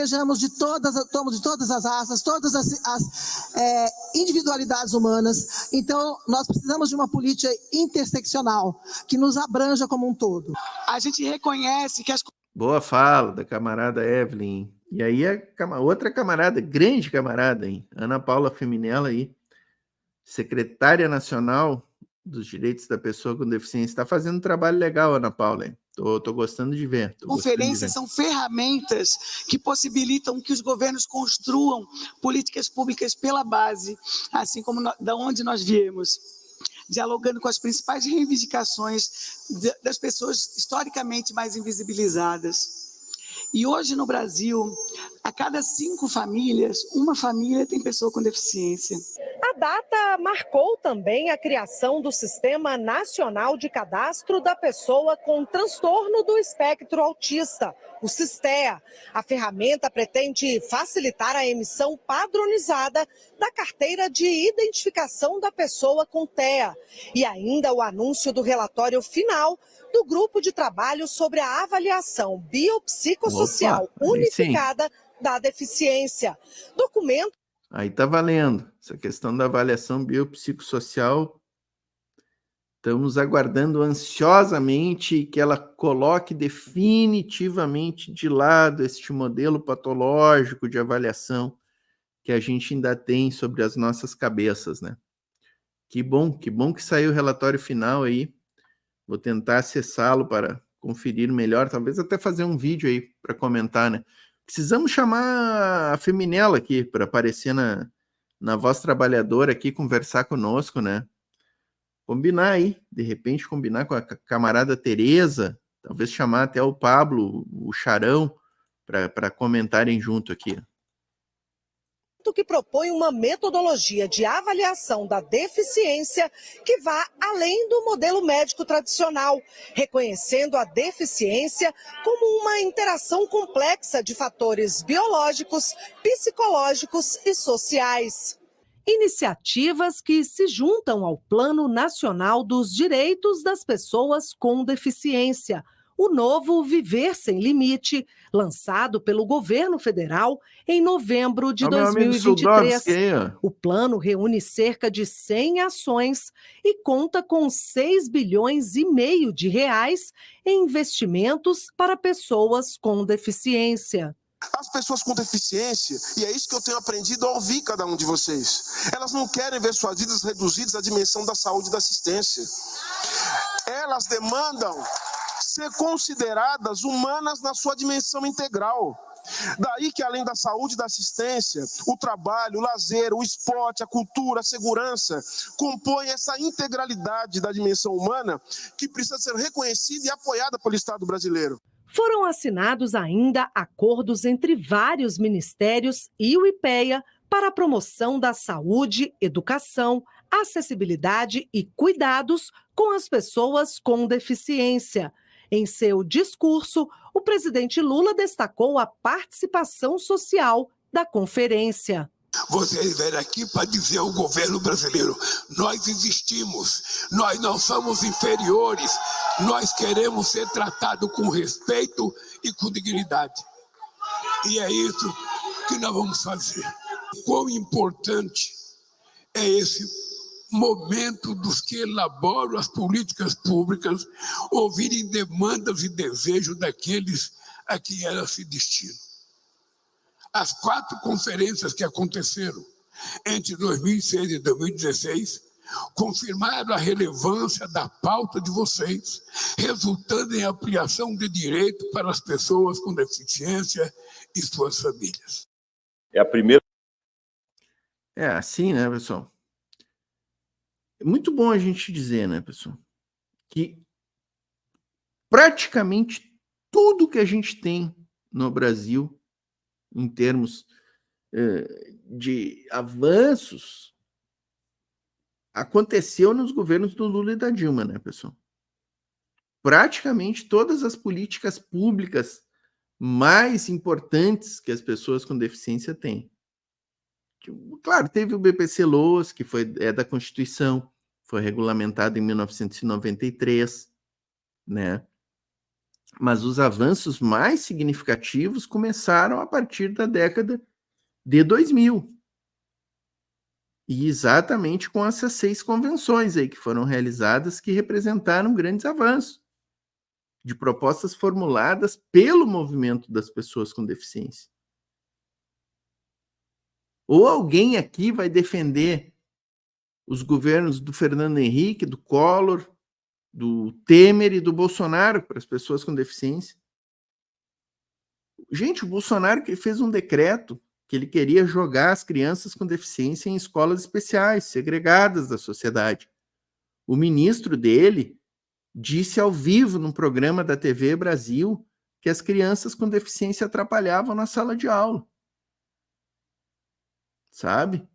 somos de todas as raças, todas as individualidades humanas. Então, nós precisamos de uma política interseccional que nos abranja como um todo. A gente reconhece que as... Boa fala da camarada Evelyn. E aí a outra camarada, grande camarada, hein? Ana Paula Feminella aí, secretária nacional dos direitos da pessoa com deficiência. Está fazendo um trabalho legal, Ana Paula, hein? Tô gostando de ver. Conferências são ferramentas que possibilitam que os governos construam políticas públicas pela base, assim como da onde nós viemos, dialogando com as principais reivindicações das pessoas historicamente mais invisibilizadas. E hoje no Brasil, a cada 5 famílias, uma família tem pessoa com deficiência. A data marcou também a criação do Sistema Nacional de Cadastro da Pessoa com Transtorno do Espectro Autista, o SISTEA. A ferramenta pretende facilitar a emissão padronizada da carteira de identificação da pessoa com TEA e ainda o anúncio do relatório final do Grupo de Trabalho sobre a Avaliação Biopsicossocial Unificada da deficiência. Documento. Aí tá valendo. Essa questão da avaliação biopsicossocial, estamos aguardando ansiosamente que ela coloque definitivamente de lado este modelo patológico de avaliação que a gente ainda tem sobre as nossas cabeças, né? Que bom que saiu o relatório final aí. Vou tentar acessá-lo para conferir melhor, talvez até fazer um vídeo aí para comentar, né? Precisamos chamar a Feminella aqui para aparecer na Voz Trabalhadora aqui, conversar conosco, né? Combinar aí, de repente combinar com a camarada Tereza, talvez chamar até o Pablo, o Charão, para comentarem junto aqui. Que propõe uma metodologia de avaliação da deficiência que vá além do modelo médico tradicional, reconhecendo a deficiência como uma interação complexa de fatores biológicos, psicológicos e sociais. Iniciativas que se juntam ao Plano Nacional dos Direitos das Pessoas com Deficiência, o novo Viver Sem Limite, lançado pelo governo federal em novembro de 2023. O plano reúne cerca de 100 ações e conta com 6,5 bilhões de reais em investimentos para pessoas com deficiência. As pessoas com deficiência, e é isso que eu tenho aprendido a ouvir cada um de vocês, elas não querem ver suas vidas reduzidas à dimensão da saúde e da assistência. Elas demandam ser consideradas humanas na sua dimensão integral. Daí que, além da saúde e da assistência, o trabalho, o lazer, o esporte, a cultura, a segurança, compõem essa integralidade da dimensão humana que precisa ser reconhecida e apoiada pelo Estado brasileiro. Foram assinados ainda acordos entre vários ministérios e o IPEA para a promoção da saúde, educação, acessibilidade e cuidados com as pessoas com deficiência. Em seu discurso, o presidente Lula destacou a participação social da conferência. Vocês vêm aqui para dizer ao governo brasileiro: nós existimos, nós não somos inferiores, nós queremos ser tratados com respeito e com dignidade. E é isso que nós vamos fazer. Quão importante é esse momento dos que elaboram as políticas públicas ouvirem demandas e desejos daqueles a quem elas se destinam. As 4 conferências que aconteceram entre 2006 e 2016 confirmaram a relevância da pauta de vocês, resultando em ampliação de direito para as pessoas com deficiência e suas famílias. É a primeira. É assim, né, pessoal? É muito bom a gente dizer, né, pessoal, que praticamente tudo que a gente tem no Brasil, em termos de avanços, aconteceu nos governos do Lula e da Dilma, né, pessoal? Praticamente todas as políticas públicas mais importantes que as pessoas com deficiência têm. Claro, teve o BPC-Loas, que é da Constituição, foi regulamentado em 1993, né? Mas os avanços mais significativos começaram a partir da década de 2000. E exatamente com essas 6 convenções aí que foram realizadas, que representaram grandes avanços de propostas formuladas pelo movimento das pessoas com deficiência. Ou alguém aqui vai defender os governos do Fernando Henrique, do Collor, do Temer e do Bolsonaro para as pessoas com deficiência? Gente, o Bolsonaro que fez um decreto que ele queria jogar as crianças com deficiência em escolas especiais, segregadas da sociedade. O ministro dele disse ao vivo num programa da TV Brasil que as crianças com deficiência atrapalhavam na sala de aula. Sabe?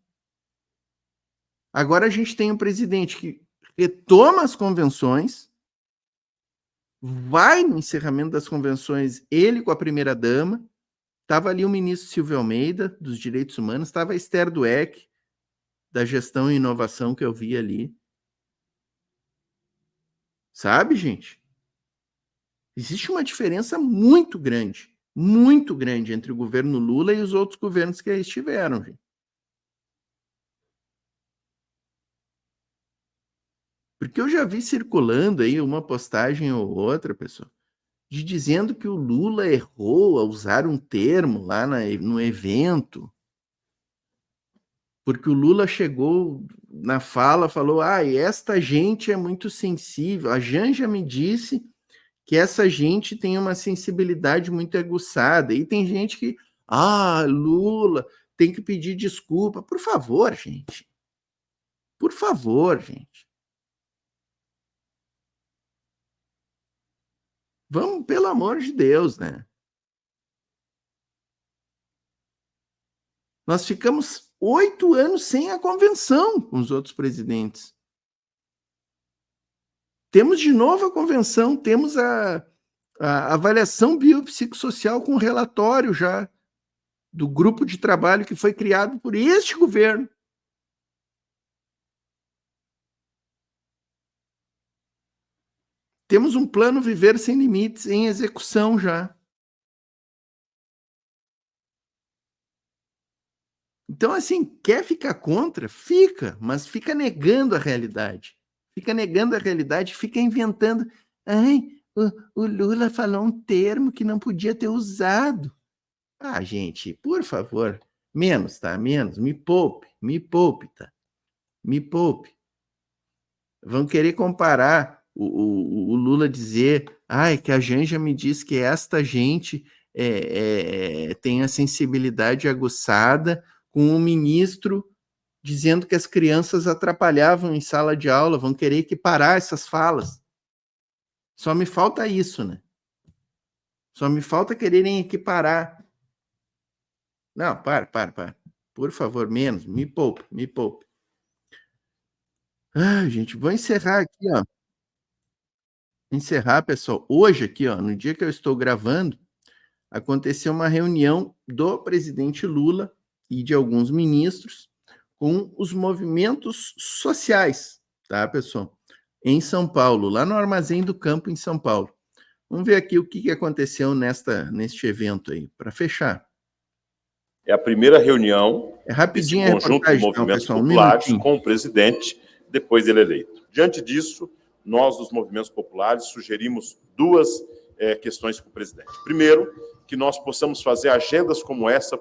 Agora a gente tem um presidente que retoma as convenções, vai no encerramento das convenções, ele com a primeira-dama, estava ali o ministro Silvio Almeida, dos Direitos Humanos, estava a Esther Dweck, da Gestão e Inovação, que eu vi ali. Sabe, gente? Existe uma diferença muito grande muito grande entre o governo Lula e os outros governos que aí estiveram, gente. Porque eu já vi circulando aí uma postagem ou outra, pessoal, de dizendo que o Lula errou ao usar um termo lá no evento, porque o Lula chegou na fala, falou, esta gente é muito sensível. A Janja me disse que essa gente tem uma sensibilidade muito aguçada. E tem gente que, Lula, tem que pedir desculpa. Por favor, gente. Por favor, gente. Vamos, pelo amor de Deus, né? Nós ficamos 8 anos sem a convenção com os outros presidentes. Temos de novo a convenção, temos a avaliação biopsicossocial com relatório já do grupo de trabalho que foi criado por este governo. Temos um plano Viver Sem Limites em execução já. Então, assim, quer ficar contra? Fica, mas fica negando a realidade. Fica negando a realidade, fica inventando. O Lula falou um termo que não podia ter usado. Gente, por favor, menos, tá? Menos, me poupe, tá? Me poupe. Vão querer comparar o Lula dizer, que a Janja me disse que esta gente tem a sensibilidade aguçada, com um ministro dizendo que as crianças atrapalhavam em sala de aula, vão querer equiparar essas falas. Só me falta isso, né? Só me falta quererem equiparar. Não, para. Por favor, menos, me poupe. Gente, vou encerrar aqui, ó. Encerrar, pessoal. Hoje aqui, ó, no dia que eu estou gravando, aconteceu uma reunião do presidente Lula e de alguns ministros com os movimentos sociais, tá, pessoal? Em São Paulo, lá no Armazém do Campo, em São Paulo. Vamos ver aqui o que aconteceu neste evento aí, para fechar. É a primeira reunião rapidinho desse conjunto de movimentos populares com o presidente, depois dele eleito. Diante disso, nós, dos movimentos populares, sugerimos 2 questões para o presidente. Primeiro, que nós possamos fazer agendas como essa,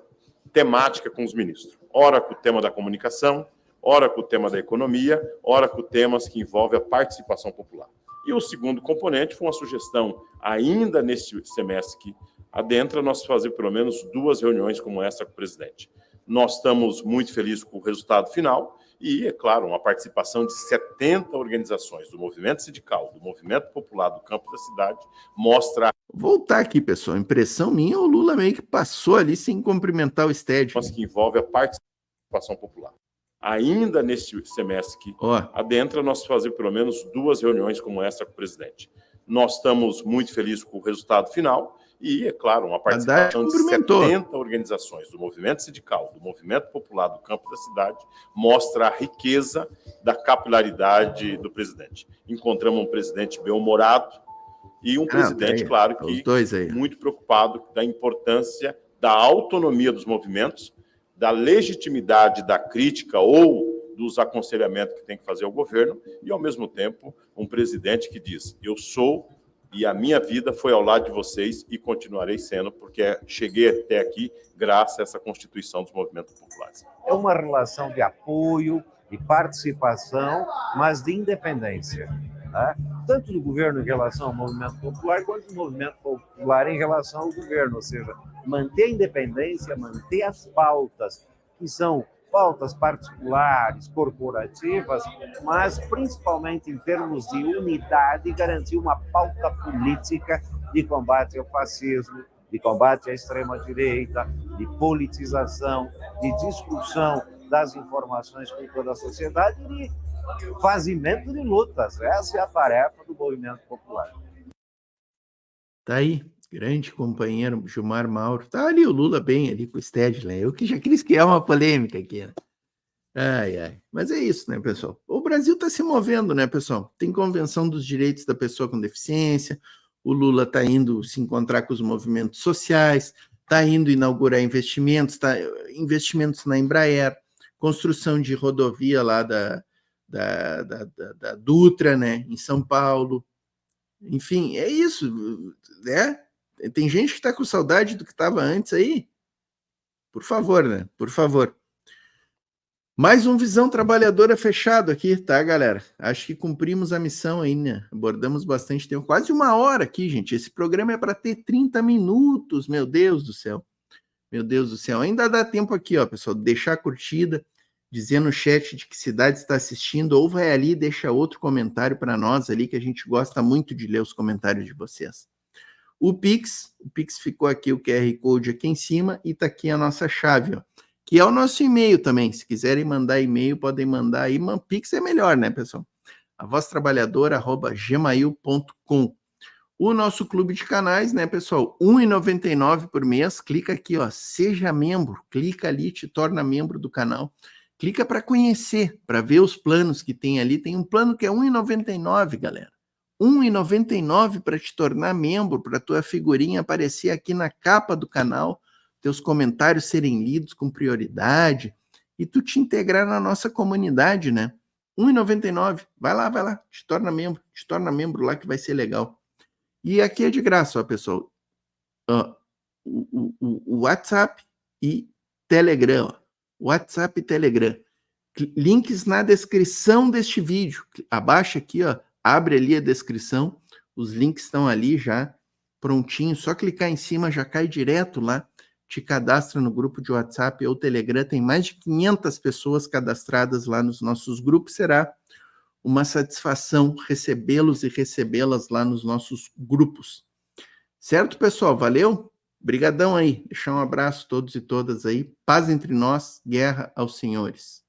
temática com os ministros. Ora com o tema da comunicação, ora com o tema da economia, ora com temas que envolvem a participação popular. E o segundo componente foi uma sugestão, ainda neste semestre que adentra, nós fazer pelo menos 2 reuniões como essa com o presidente. Nós estamos muito felizes com o resultado final e, é claro, uma participação de 70 organizações do movimento sindical, do movimento popular do campo da cidade, mostra... Voltar aqui, pessoal, impressão minha, o Lula meio que passou ali sem cumprimentar o estádio. Mas que envolve a participação popular. Ainda neste semestre que adentra, nós fazer pelo menos 2 reuniões como essa com o presidente. Nós estamos muito felizes com o resultado final e, é claro, uma participação de 70 organizações do movimento sindical, do movimento popular do campo da cidade, mostra a riqueza da capilaridade do presidente. Encontramos um presidente bem-humorado e um presidente, claro, que muito preocupado da importância da autonomia dos movimentos, da legitimidade da crítica ou dos aconselhamentos que tem que fazer ao governo e, ao mesmo tempo, um presidente que diz, eu sou e a minha vida foi ao lado de vocês e continuarei sendo, porque cheguei até aqui graças a essa constituição dos movimentos populares. É uma relação de apoio, de participação, mas de independência. Né? Tanto do governo em relação ao movimento popular, quanto do movimento popular em relação ao governo. Ou seja, manter a independência, manter as pautas, que são pautas particulares, corporativas, mas principalmente em termos de unidade, garantir uma pauta política de combate ao fascismo, de combate à extrema-direita, de politização, de discussão das informações com toda a sociedade e de fazimento de lutas. Essa é a tarefa do movimento popular. Tá aí, grande companheiro Gilmar Mauro. Tá ali o Lula bem ali com o Stedley. Eu que já quis criar uma polêmica aqui, né? Mas é isso, né, pessoal? O Brasil está se movendo, né, pessoal? Tem Convenção dos Direitos da Pessoa com Deficiência, O Lula está indo se encontrar com os movimentos sociais, está indo inaugurar investimentos na Embraer, construção de rodovia lá da Dutra, né, em São Paulo. Enfim, é isso, né? Tem gente que está com saudade do que estava antes aí. Por favor, né? Por favor. Mais um Visão Trabalhadora fechado aqui, tá, galera? Acho que cumprimos a missão aí, né? Abordamos bastante tempo. Quase 1 hora aqui, gente. Esse programa é para ter 30 minutos. Meu Deus do céu. Meu Deus do céu. Ainda dá tempo aqui, ó, pessoal. Deixar a curtida, dizer no chat de que cidade está assistindo, ou vai ali e deixa outro comentário para nós ali, que a gente gosta muito de ler os comentários de vocês. O Pix ficou aqui, o QR Code aqui em cima, e tá aqui a nossa chave, ó, que é o nosso e-mail também. Se quiserem mandar e-mail, podem mandar aí. Pix é melhor, né, pessoal? avoztrabalhadora@gmail.com. O nosso clube de canais, né, pessoal? R$ 1,99 por mês. Clica aqui, ó, seja membro. Clica ali, te torna membro do canal. Clica para conhecer, para ver os planos que tem ali. Tem um plano que é R$ 1,99, galera. R$ 1,99 para te tornar membro, para tua figurinha aparecer aqui na capa do canal, teus comentários serem lidos com prioridade e tu te integrar na nossa comunidade, né? R$ 1,99. Vai lá, te torna membro lá que vai ser legal. E aqui é de graça, ó, pessoal. O WhatsApp e Telegram, ó. WhatsApp e Telegram. Links na descrição deste vídeo. Abaixa aqui, ó, abre ali a descrição. Os links estão ali já prontinhos. Só clicar em cima, já cai direto lá. Te cadastra no grupo de WhatsApp ou Telegram. Tem mais de 500 pessoas cadastradas lá nos nossos grupos. Será uma satisfação recebê-los e recebê-las lá nos nossos grupos. Certo, pessoal? Valeu? Brigadão aí. Deixar um abraço a todos e todas aí. Paz entre nós, guerra aos senhores.